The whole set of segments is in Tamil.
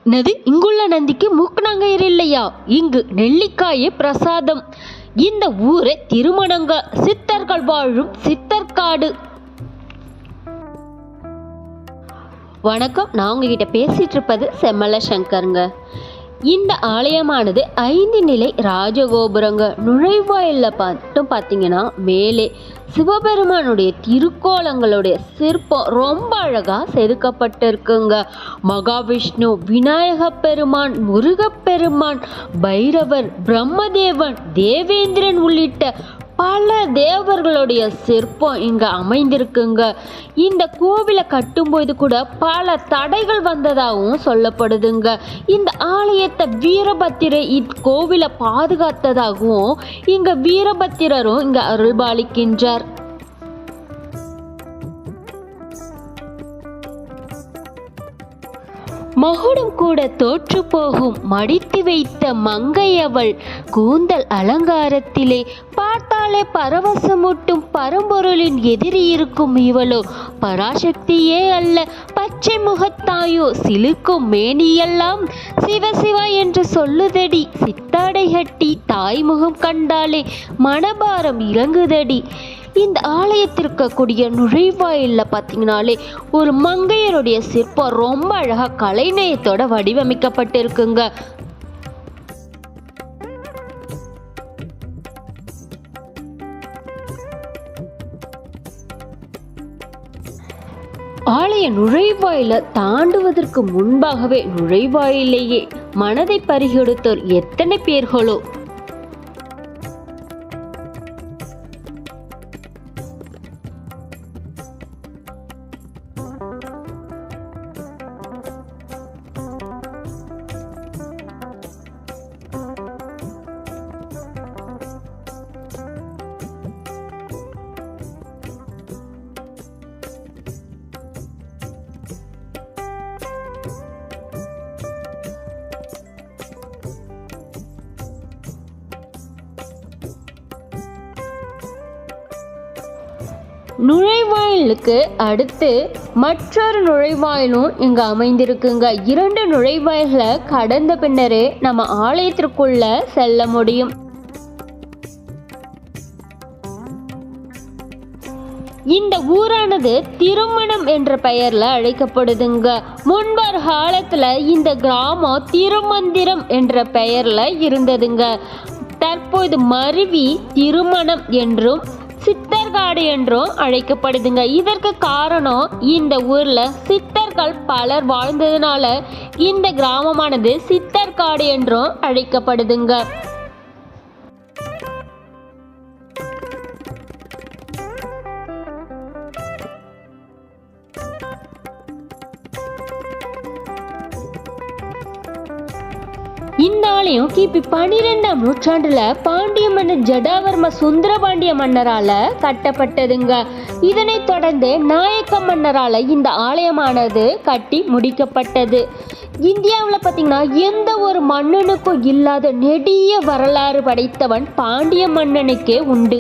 என்னது இங்குள்ள நந்திக்கு மூக்கணாங்கயிறு இல்லையா? இங்கு நெல்லிக்காயே பிரசாதம். இந்த ஊரே திருமணங்க, சித்தர்கள் வாழும் சித்தர்காடு. வணக்கம், நான் உங்ககிட்ட பேசிட்டு இருப்பது செம்மல சங்கருங்க. இந்த ஆலயமானது 5 நிலை ராஜகோபுரங்க. நுழைவாயில மட்டும் பார்த்தீங்கன்னா மேலே சிவபெருமானுடைய திருக்கோலங்களுடைய சிற்பம் ரொம்ப அழகா செதுக்கப்பட்டிருக்குங்க. மகாவிஷ்ணு, விநாயக பெருமான், முருகப்பெருமான், பைரவர், பிரம்மதேவன், தேவேந்திரன் உள்ளிட்ட பல தேவர்களுடைய சிற்பம் இங்க அமைந்திருக்குங்க. இந்த கோவிலை கட்டும்போது கூட பல தடைகள் வந்ததாகவும் சொல்லப்படுதுங்க. இந்த ஆலயத்தை வீரபத்திரர் இக்கோவிலை பாதுகாத்ததாகவும் இங்க வீரபத்திரரும் இங்க அருள்பாலிக்கின்றார். மகுடம் கூட தோற்று போகும் மடித்து வைத்த மங்கையவள், கூந்தல் அலங்காரத்திலே பார்த்தாலே பரவசமூட்டும் பரம்பொருளின் எதிரி இருக்கும் இவளோ பராசக்தியே அல்ல, பச்சை முகத்தாயோ சிலுக்கும் மேனியெல்லாம் சிவசிவா என்று சொல்லுதடி, சித்தாடை கட்டி தாய்முகம் கண்டாலே மனபாரம் இறங்குதடி. இந்த ஆலயத்திற்கு கூடிய நுழைவாயில பார்த்தீங்கன்னாலே ஒரு மங்கையருடைய சிற்பம் ரொம்ப அழகா கலைநயத்தோட வடிவமைக்கப்பட்டிருக்குங்க. ஆலய நுழைவாயில தாண்டுவதற்கு முன்பாகவே நுழைவாயிலேயே மனதை பறிகொடுத்தோர் எத்தனை பேர்களோ. நுழைவாயிலுக்கு அடுத்து மற்றொரு நுழைவாயிலும் இங்க அமைந்திருக்குங்க. 2 நுழைவாயில்களை கடந்த பின்னரே நம்ம ஆலயத்திற்குள்ள செல்ல முடியும். இந்த ஊரானது திருமணம் என்ற பெயர்ல அழைக்கப்படுதுங்க. முன்பொரு காலத்துல இந்த கிராமம் திருமந்திரம் என்ற பெயர்ல இருந்ததுங்க. தற்போது மருவி திருமணம் என்றும் சித்தர்காடு என்றும் அழைக்கப்படுதுங்க. இதற்கு காரணம் இந்த ஊர்ல சித்தர்கள் பலர் வாழ்ந்ததுனால இந்த கிராமமானது சித்தர்காடு என்றும் அழைக்கப்படுதுங்க. இந்த ஆலயம் கிபி 12ஆம் நூற்றாண்டுல பாண்டிய மன்னர் ஜடாவர்ம சுந்தரபாண்டிய மன்னரால கட்டப்பட்டதுங்க. இதனைத் தொடர்ந்து நாயக்க மன்னரால இந்த ஆலயமானது கட்டி முடிக்கப்பட்டது. இந்தியாவில் பார்த்தீங்கன்னா எந்த ஒரு மன்னனுக்கும் இல்லாத நெடிய வரலாறு படைத்தவன் பாண்டிய மன்னனுக்கே உண்டு.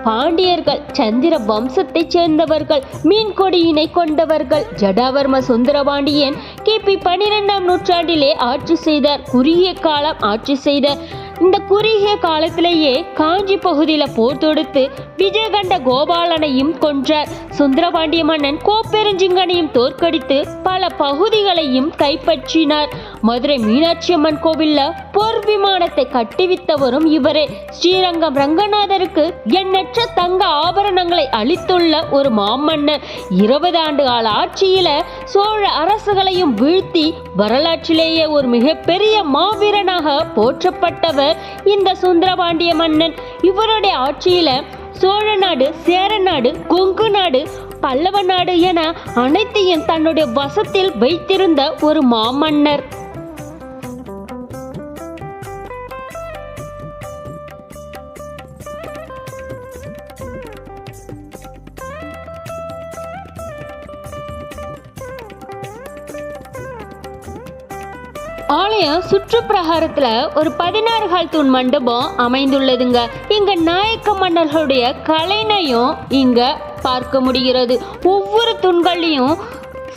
பாண்டியர்கள் சந்திர வம்சத்தை சேர்ந்தவர்கள், மீன் கொடியினை கொண்டவர்கள். ஜடாவர்ம சுந்தரபாண்டியன் கிபி 12ஆம் நூற்றாண்டிலே ஆட்சி செய்தார். குறுகிய காலம் ஆட்சி செய்தார். இந்த குறுகிய காலத்திலேயே காஞ்சி பகுதியில் போர் தொடுத்து விஜயகண்ட கோபாலனையும் கொன்றார். சுந்தரபாண்டிய மன்னன் கோப்பெருஞ்சிங்கனையும் தோற்கடித்து பல பகுதிகளையும் கைப்பற்றினார். மதுரை மீனாட்சி அம்மன் கோவில்ல போர் விமானத்தை கட்டிவித்தவரும் இவரே. ஸ்ரீரங்கம் ரங்கநாதருக்கு எண்ணற்ற தங்க ஆபரணங்களை அளித்துள்ள ஒரு மாமன்னர். 20 ஆண்டு கால ஆட்சியில சோழ அரசுகளையும் வீழ்த்தி வரலாற்றிலேயே ஒரு மிகப்பெரிய மாவீரனாக போற்றப்பட்டவர் இந்த சுந்தரபாண்டிய மன்னன். இவருடைய ஆட்சியில சோழ நாடு, சேர நாடு, கொங்கு நாடு, பல்லவ நாடு என அனைத்தையும் தன்னுடைய வசத்தில் வைத்திருந்த ஒரு மாமன்னர். ஆலயம் சுற்றுப்பிரகாரத்துல ஒரு 16 கால் தூண் மண்டபம் அமைந்துள்ளதுங்க. இங்க நாயக்க மன்னர்களுடைய கலைநயம் இங்க பார்க்க முடிகிறது. ஒவ்வொரு தூண்களையும்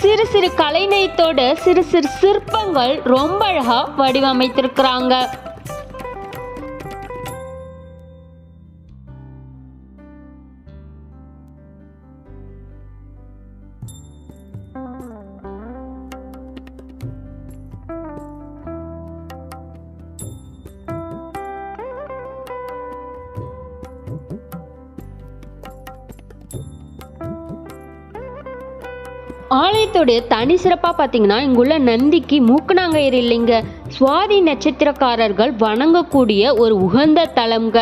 சிறு சிறு கலைநயத்தோட சிறு சிறு சிற்பங்கள் ரொம்ப அழகா வடிவமைத்திருக்கிறாங்க. ஆலயத்துடைய தனி சிறப்பா பாத்தீங்கன்னா, இங்குள்ள நந்திக்கு மூக்கணாங்கயிறு இல்லைங்க, சுவாதி நட்சத்திரக்காரர்கள் வணங்கக்கூடிய ஒரு உகந்த தலம்ங்க.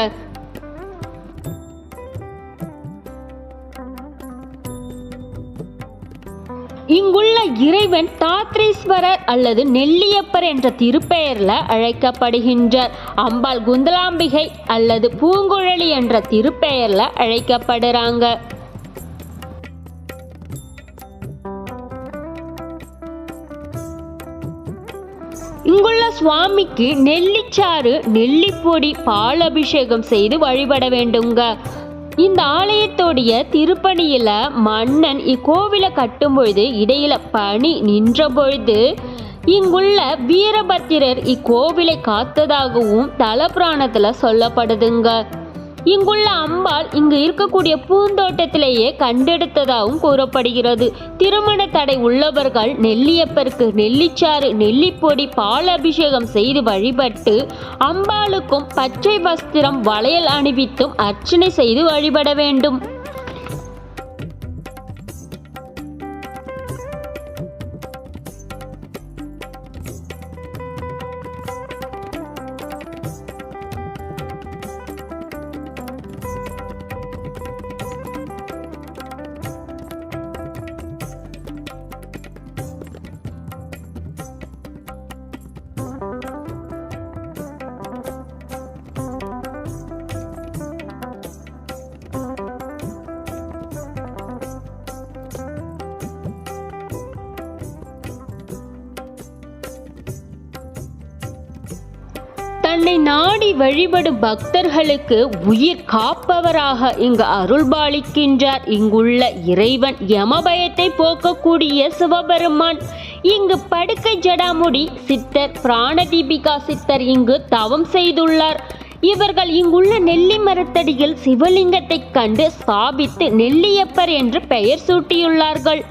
இங்குள்ள இறைவன் தாத்ரீஸ்வரர் அல்லது நெல்லியப்பர் என்ற திருப்பெயர்ல அழைக்கப்படுகின்றார். அம்பாள் குந்தலாம்பிகை அல்லது பூங்குழலி என்ற திருப்பெயர்ல அழைக்கப்படுறாங்க. இங்குள்ள சுவாமிக்கு நெல்லிச்சாறு, நெல்லிப்பொடி, பால் அபிஷேகம் செய்து வழிபட வேண்டுங்க. இந்த ஆலயத்தோடைய திருப்பணியில மன்னன் இக்கோவிலை கட்டும் பொழுது இடையில பணி நின்ற பொழுது இங்குள்ள வீரபத்திரர் இக்கோவிலை காத்ததாகவும் தல புராணத்துல சொல்லப்படுதுங்க. இங்குள்ள அம்பாள் இங்கு இருக்கக்கூடிய பூந்தோட்டத்திலேயே கண்டெடுத்ததாகவும் கூறப்படுகிறது. திருமண தடை உள்ளவர்கள் நெல்லியப்பருக்கு நெல்லிச்சாறு, நெல்லிப்பொடி, பால் அபிஷேகம் செய்து வழிபட்டு அம்பாளுக்கும் பச்சை வஸ்திரம், வளையல் அணிவித்தும் அர்ச்சனை செய்து வழிபட வேண்டும். தன்னை நாடி வழிபடும் பக்தர்களுக்கு உயிர் காப்பவராக இங்கு அருள்பாலிக்கின்றார். இங்குள்ள இறைவன் யமபயத்தை போக்கக்கூடிய சிவபெருமான். இங்கு படுக்கை ஜடாமுடி சித்தர், பிராணதீபிகா சித்தர் இங்கு தவம் செய்துள்ளார். இவர்கள் இங்குள்ள நெல்லி மரத்தடியில் சிவலிங்கத்தை கண்டு ஸ்தாபித்து நெல்லியப்பர் என்று பெயர் சூட்டியுள்ளார்கள்.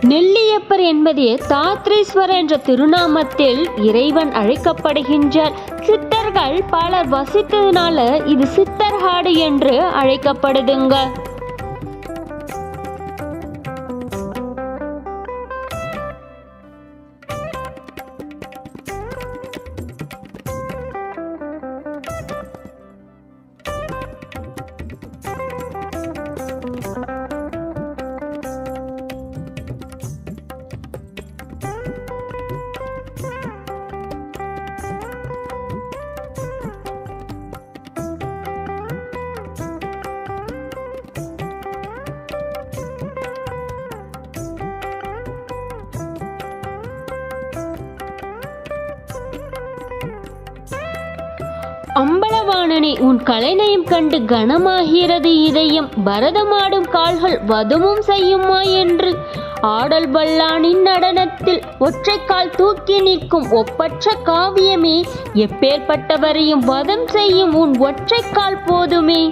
நெல்லியப்பர் என்பதே தாத்ரீஸ்வரர் என்ற திருநாமத்தில் இறைவன் அழைக்கப்படுகின்றார். சித்தர்கள் பலர் வசித்ததுனால இது சித்தர்காடு என்று அழைக்கப்படுதுங்க. அம்பலவாணனே, உன் கலைநயம் கண்டு கனமாகிறது இதயம், பரதமாடும் கால்கள் வதமும் செய்யுமா என்று. ஆடல் வல்லானின் நடனத்தில் ஒற்றைக்கால் தூக்கி நிற்கும் ஒப்பற்ற காவியமே, எப்பேற்பட்டவரையும் வதம் செய்யும் உன் ஒற்றைக்கால் போதுமே.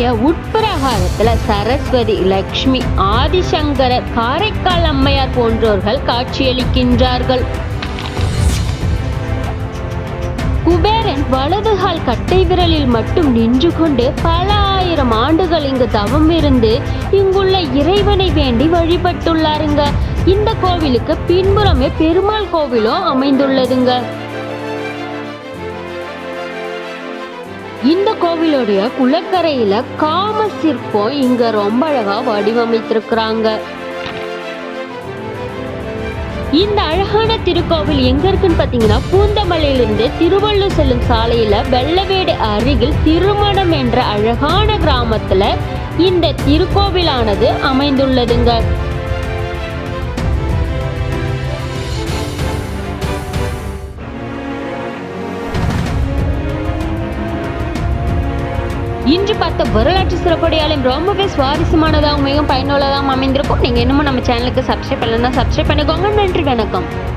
கோவிலுடைய உட்பிரகாரத்துல சரஸ்வதி, லக்ஷ்மி, ஆதிசங்கரர், காரைக்கால் அம்மையார் போன்றோர்கள் காட்சியளிக்கின்றார்கள். குபேரன் வலதுகால் கட்டை விரலில் மட்டும் நின்று கொண்டு பல ஆயிரம் ஆண்டுகள் இங்கு தவம் இருந்து இங்குள்ள இறைவனை வேண்டி வழிபட்டுள்ளாருங்க. இந்த கோவிலுக்கு பின்புறமே பெருமாள் கோவிலும் அமைந்துள்ளதுங்க. இந்த கோவிலுடைய குளக்கரையில காம சிற்பம் இங்க ரொம்ப அழகா வடிவமைத்திருக்கிறாங்க. இந்த அழகான திருக்கோவில் எங்க இருக்குன்னு பாத்தீங்கன்னா, பூந்தமல்லியிலிருந்து திருவள்ளூர் செல்லும் சாலையில வெள்ளவேடு அருகில் திருமணம் என்ற அழகான கிராமத்துல இந்த திருக்கோவிலானது அமைந்துள்ளதுங்க. இன்று பார்த்த வரலாற்று சிறப்புடையாலும் ரொம்பவே சுவாரஸ்யமானதாகவும் மிகவும் பயனுள்ளதாகவும் அமைந்திருக்கும். நீங்க இன்னமும் நம்ம சேனலுக்கு சப்ஸ்கிரைப் பண்ணலன்னா சப்ஸ்கிரைப் பண்ணிக்கோங்க. நன்றி, வணக்கம்.